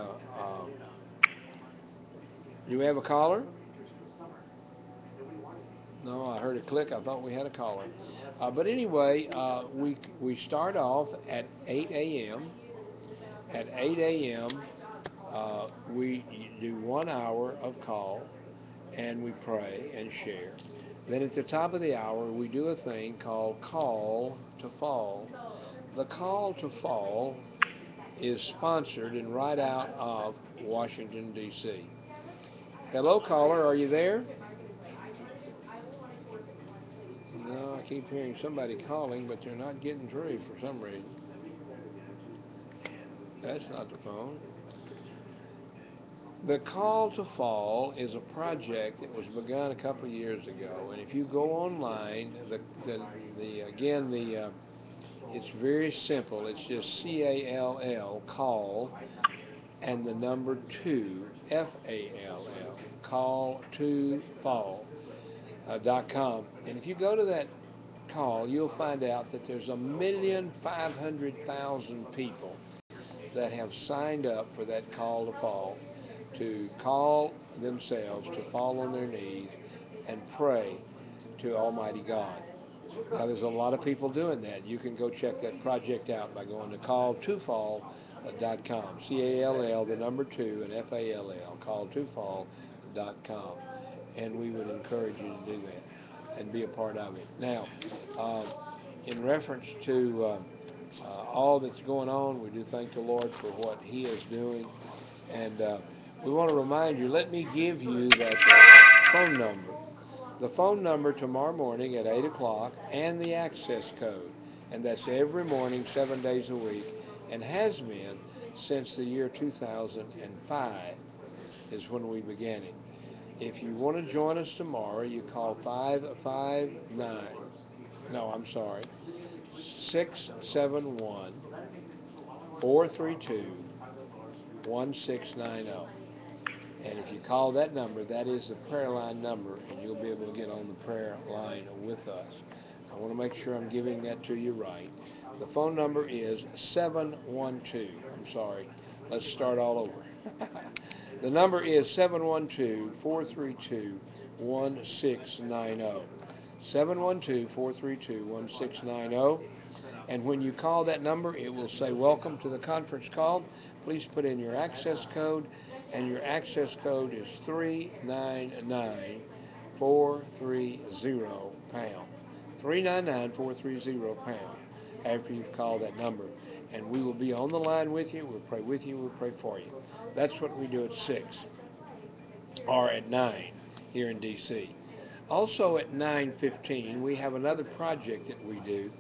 do we have a caller? No, I heard a click. I thought we had a caller. But anyway, we start off at 8 a.m. At 8 a.m., we do 1 hour of call, and we pray and share. Then at the top of the hour, we do a thing called Call to Fall. The Call to Fall is sponsored and right out of Washington, D.C. Hello, caller. Are you there? No, I keep hearing somebody calling, but they're not getting through for some reason. That's not the phone. The Call to Fall is a project that was begun a couple of years ago, and if you go online, the again the it's very simple. It's just CALL, call, and the number two, FALL, call to fall .com. And if you go to that call, you'll find out that there's 1,500,000 people that have signed up for that call to fall, to call themselves, to fall on their knees and pray to Almighty God. Now, there's a lot of people doing that. You can go check that project out by going to call2fall.com, CALL, the number 2, and FALL, call2fall.com. And we would encourage you to do that and be a part of it. Now, uh, in reference to all that's going on, we do thank the Lord for what He is doing. And we want to remind you, let me give you that phone number. The phone number tomorrow morning at 8 o'clock and the access code. And that's every morning, 7 days a week, and has been since the year 2005 is when we began it. If you want to join us tomorrow, you call 559, no, I'm sorry, 671 432 1690. And if you call that number, that is the prayer line number, and you'll be able to get on the prayer line with us. I want to make sure I'm giving that to you right. The phone number is 712. I'm sorry. Let's start all over. The number is 712-432-1690. 712-432-1690. And when you call that number, it will say, welcome to the conference call. Please put in your access code, and your access code is 399430 pound. 399430 pound after you've called that number. And we will be on the line with you. We'll pray with you. We'll pray for you. That's what we do at 6 or at 9 here in D.C. Also at 9:15, we have another project that we do.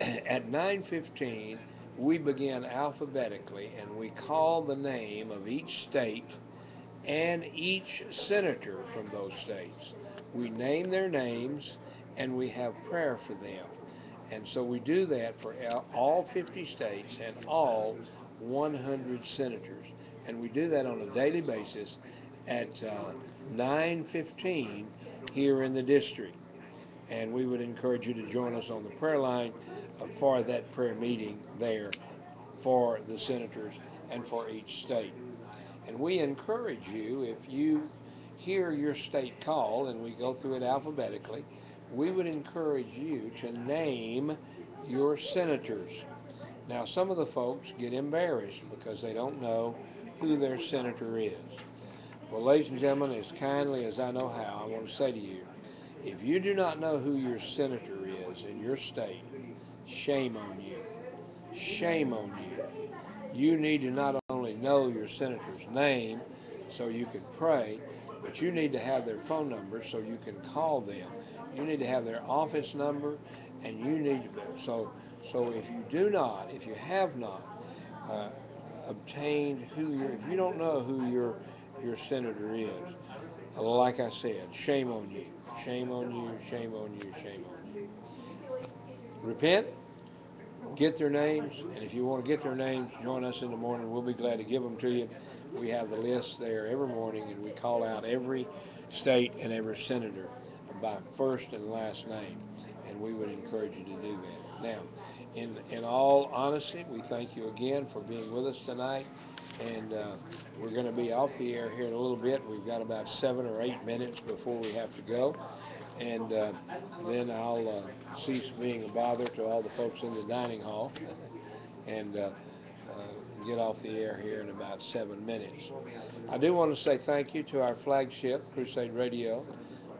At 9:15, we begin alphabetically, and we call the name of each state and each senator from those states. We name their names, and we have prayer for them. And so we do that for all 50 states and all 100 senators. And we do that on a daily basis at 9:15 here in the district. And we would encourage you to join us on the prayer line for that prayer meeting there for the senators and for each state. And we encourage you, if you hear your state called, and we go through it alphabetically, we would encourage you to name your senators. Now, some of the folks get embarrassed because they don't know who their senator is. Well, ladies and gentlemen, as kindly as I know how, I want to say to you, if you do not know who your senator is in your state, shame on you. Shame on you. You need to not only know your senator's name so you can pray, but you need to have their phone number so you can call them. You need to have their office number, and you need to, so if you do not, if you have not uh, obtained if you don't know who your senator is, like I said, shame on you. Shame on you, shame on you, shame on you. Repent, get their names, and if you want to get their names, join us in the morning. We'll be glad to give them to you. We have the list there every morning, and we call out every state and every senator by first and last name, and we would encourage you to do that. Now, in all honesty, we thank you again for being with us tonight, and we're going to be off the air here in a little bit. We've got about 7 or 8 minutes before we have to go. and then I'll cease being a bother to all the folks in the dining hall and get off the air here in about 7 minutes. I do want to say thank you to our flagship, Crusade Radio,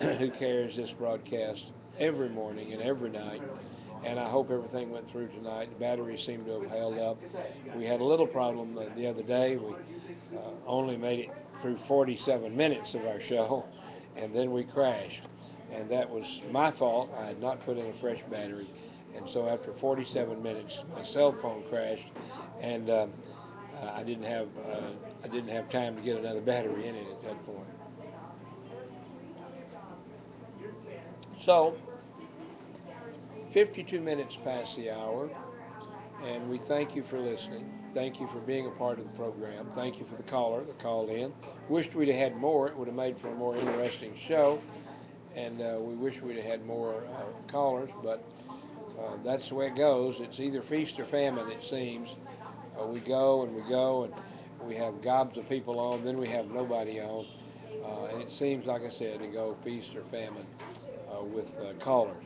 who carries this broadcast every morning and every night. And I hope everything went through tonight. The batteries seem to have held up. We had a little problem the other day. We only made it through 47 minutes of our show, and then we crashed. And that was my fault. I had not put in a fresh battery. And so after 47 minutes, my cell phone crashed, and I didn't have time to get another battery in it at that point. So 52 minutes past the hour, and we thank you for listening. Thank you for being a part of the program. Thank you for the caller that called in. Wished we'd have had more. It would have made for a more interesting show, and we wish we'd have had more callers, but that's the way it goes. It's either feast or famine, it seems. We go and we go, and we have gobs of people on, then we have nobody on, and it seems, like I said, to go feast or famine with callers.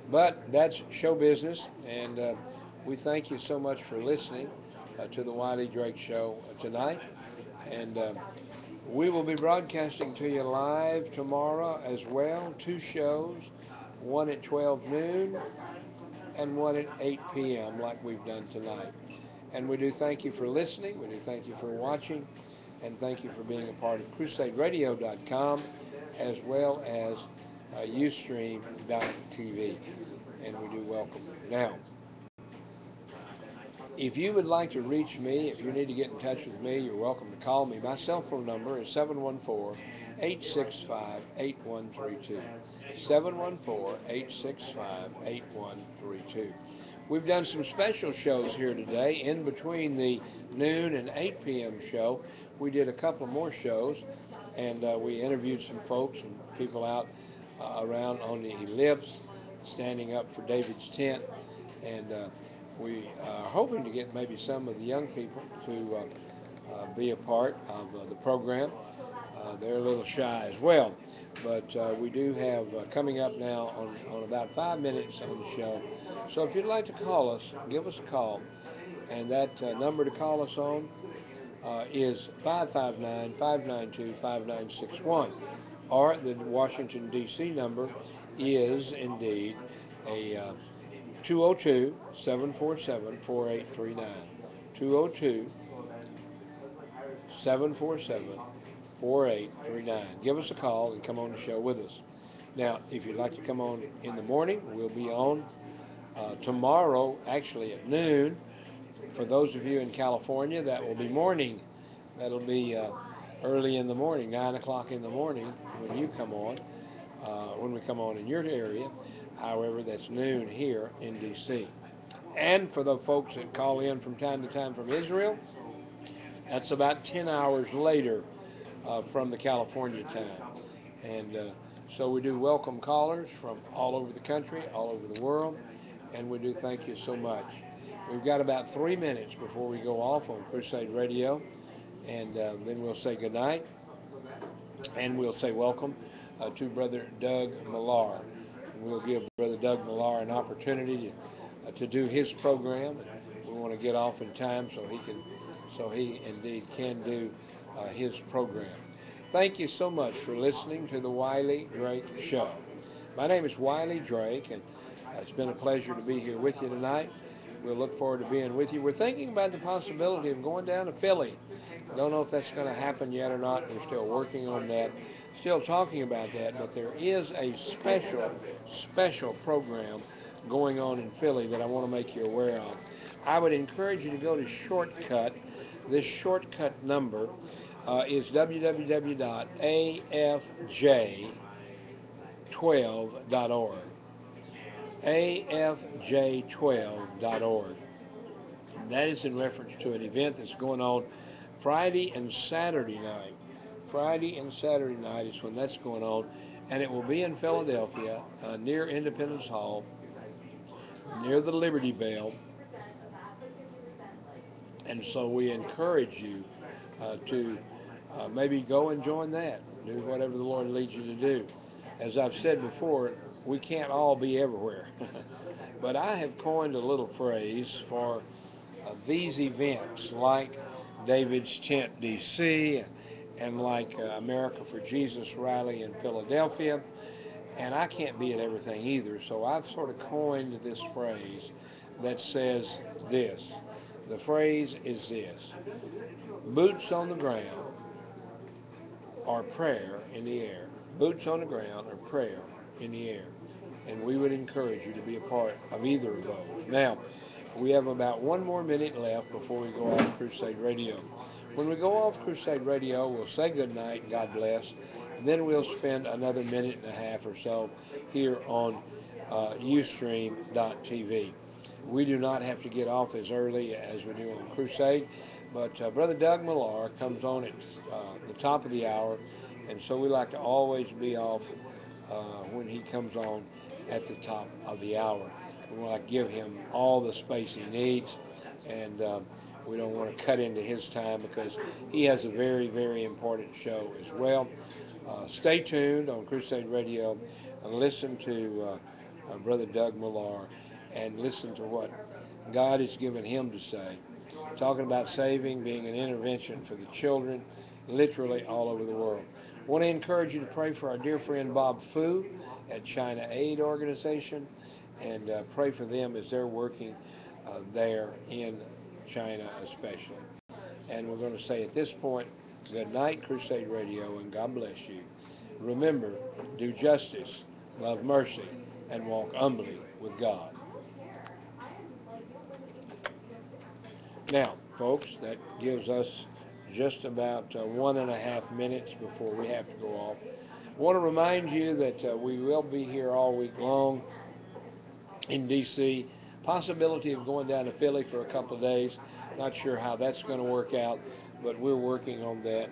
But that's show business, and we thank you so much for listening to the Wiley Drake Show tonight. And we will be broadcasting to you live tomorrow as well. Two shows, one at 12 noon and one at 8 p.m. like we've done tonight. And we do thank you for listening. We do thank you for watching. And thank you for being a part of CrusadeRadio.com as well as Ustream.tv. And we do welcome you. Now, if you would like to reach me, if you need to get in touch with me, you're welcome to call me. My cell phone number is 714-865-8132. 714-865-8132. We've done some special shows here today. In between the noon and 8 p.m. show, we did a couple more shows, and we interviewed some folks and people out around on the ellipse, standing up for David's tent, and we are hoping to get maybe some of the young people to be a part of the program. They're a little shy as well, but we do have coming up now on about 5 minutes on the show. So if you'd like to call us, give us a call, and that number to call us on is 559-592-5961, or the Washington, D.C. number is indeed a 202-747-4839. 202-747-4839. Give us a call and come on the show with us. Now, if you'd like to come on in the morning, we'll be on tomorrow, actually at noon. For those of you in California, that will be morning. That'll be early in the morning, 9 o'clock in the morning when you come on, when we come on in your area. However, that's noon here in D.C. And for the folks that call in from time to time from Israel, that's about 10 hours later from the California time. And so we do welcome callers from all over the country, all over the world, and we do thank you so much. We've got about 3 minutes before we go off on Crusade Radio, and then we'll say goodnight, and we'll say welcome to Brother Doug Millar. We'll give Brother Doug Millar an opportunity to do his program. We want to get off in time so he indeed can do his program. Thank you so much for listening to the Wiley Drake Show. My name is Wiley Drake, and it's been a pleasure to be here with you tonight. We'll look forward to being with you. We're thinking about the possibility of going down to Philly. Don't know if that's going to happen yet or not. We're still working on that, still talking about that, but there is a special program going on in Philly that I want to make you aware of. I would encourage you to go to Shortcut. This Shortcut number is www.afj12.org. afj12.org. That is in reference to an event that's going on Friday and Saturday night. Friday and Saturday night is when that's going on, and it will be in Philadelphia, near Independence Hall, near the Liberty Bell. And so we encourage you to maybe go and join that. Do whatever the Lord leads you to do. as I've said before, we can't all be everywhere. But I have coined a little phrase for these events, like David's Tent, D.C., and like America for Jesus rally in Philadelphia. And I can't be at everything either, so I've sort of coined this phrase that says this. The phrase is this: boots on the ground or prayer in the air. Boots on the ground or prayer in the air. And we would encourage you to be a part of either of those. Now, we have about 1 more minute left before we go off Crusade Radio. When we go off Crusade Radio, we'll say good night and God bless. Then we'll spend another minute and a half or so here on Ustream.tv. We do not have to get off as early as we do on Crusade, but Brother Doug Millar comes on at the top of the hour, and so we like to always be off when he comes on at the top of the hour. We want to give him all the space he needs, and we don't want to cut into his time because he has a very, very important show as well. Stay tuned on Crusade Radio and listen to Brother Doug Millar and listen to what God has given him to say. Talking about saving, being an intervention for the children, literally all over the world. I want to encourage you to pray for our dear friend Bob Fu at China Aid Organization, and pray for them as they're working there in China especially. And we're going to say at this point, good night, Crusade Radio, and God bless you. Remember, do justice, love mercy, and walk humbly with God. Now, folks, that gives us just about 1.5 minutes before we have to go off. I want to remind you that we will be here all week long in D.C. Possibility of going down to Philly for a couple of days. Not sure how that's going to work out, but we're working on that.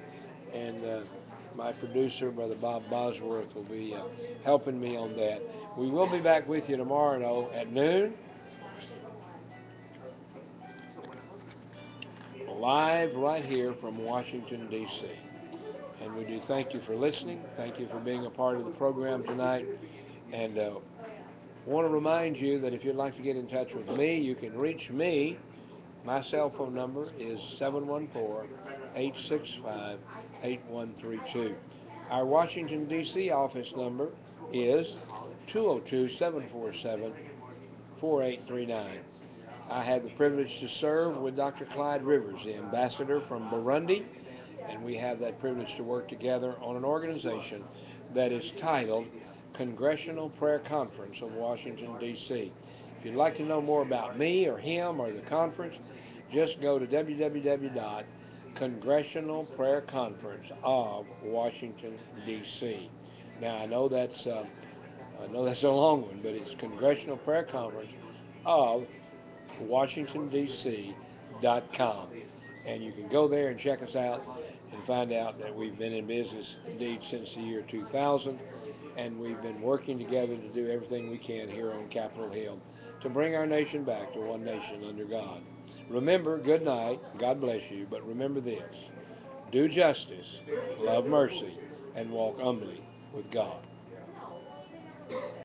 And my producer, Brother Bob Bosworth, will be helping me on that. We will be back with you tomorrow, though, at noon, live right here from Washington, D.C. And we do thank you for listening. Thank you for being a part of the program tonight. And want to remind you that if you'd like to get in touch with me, you can reach me. My cell phone number is 714-865-8132. Our Washington, D.C. office number is 202-747-4839. I had the privilege to serve with Dr. Clyde Rivers, the ambassador from Burundi, and we have that privilege to work together on an organization that is titled Congressional Prayer Conference of Washington, D.C. If you'd like to know more about me or him or the conference, just go to www.Congressional Prayer Conference of Washington, D.C. Now, I know that's a long one, but it's Congressional Prayer Conference of Washington, D.C.com. And you can go there and check us out and find out that we've been in business indeed since the year 2000, and we've been working together to do everything we can here on Capitol Hill to bring our nation back to one nation under God. Remember, good night, God bless you, but remember this: do justice, love mercy, and walk humbly with God.